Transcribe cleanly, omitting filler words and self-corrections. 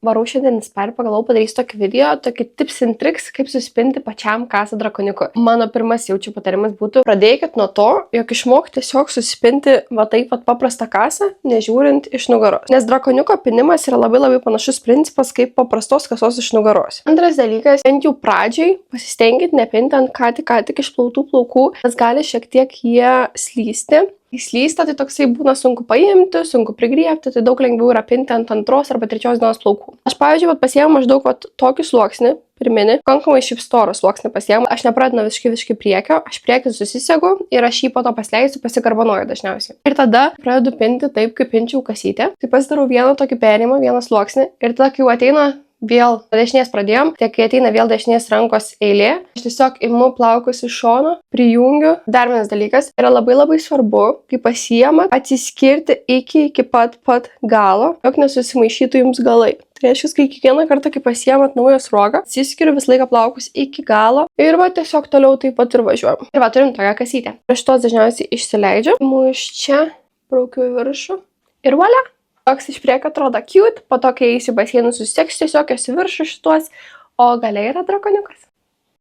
Varau šiandien inspire, pagalvojau padarys tokį video, tokį tips and tricks, kaip susipinti pačiam kasą drakoniuku. Mano pirmas jaučiu patarimas būtų, pradėkit nuo to, jog išmok tiesiog susipinti va taip pat paprastą kasą, nežiūrint iš nugaros. Nes drakoniuko pinimas yra labai panašus principas kaip paprastos kasos iš nugaros. Antras dalykas, bent jau pradžiai pasistengit nepinti ant ką tik išplautų plaukų, nes gali šiek tiek jie slysti. Įslysta, tai toksai būna sunku paimti, sunku prigriebti, tai daug lengviau yra pinti ant antros arba trečios dienos plaukų. Aš, pavyzdžiui, pasiėmu maždaug tokį sluoksnį, pirminį, pakankamai šiaip storą sluoksnį pasiėmu. Aš nepradedu nuo visiškai priekio, aš priekį susisegu ir aš jį po to pasileisiu, pasikarbonuoju dažniausiai. Ir tada pradedu pinti taip, kaip pinčiau kasytę. Tai pasidarau vieną tokį perėjimą, vieną sluoksnį ir tada, kai jau ateina vėl dešinės pradėjom, tiek kai ateina vėl dešinės rankos eilė, aš tiesiog imu plaukus iš šono, prijungiu. Dar vienas dalykas yra labai svarbu, kai pasiėmat, atsiskirti iki pat galo, jog nesusimaišytų jums galai. Tai reiškia, kai kiekvieną kartą, kai pasiėmat naują sruogą, atsiskiriu visą laiką plaukus iki galo ir va tiesiog toliau taip pat ir važiuojam. Ir va turim tokią kasytę. Iš tos dažniausiai išsileidžiu, imu iš čia, braukiu į viršų ir volia. Toks iš priekio atrodo cute, po to, kai eisi baseinų susiseks, tiesiog esi viršų šituos, o gale yra drakoniukas.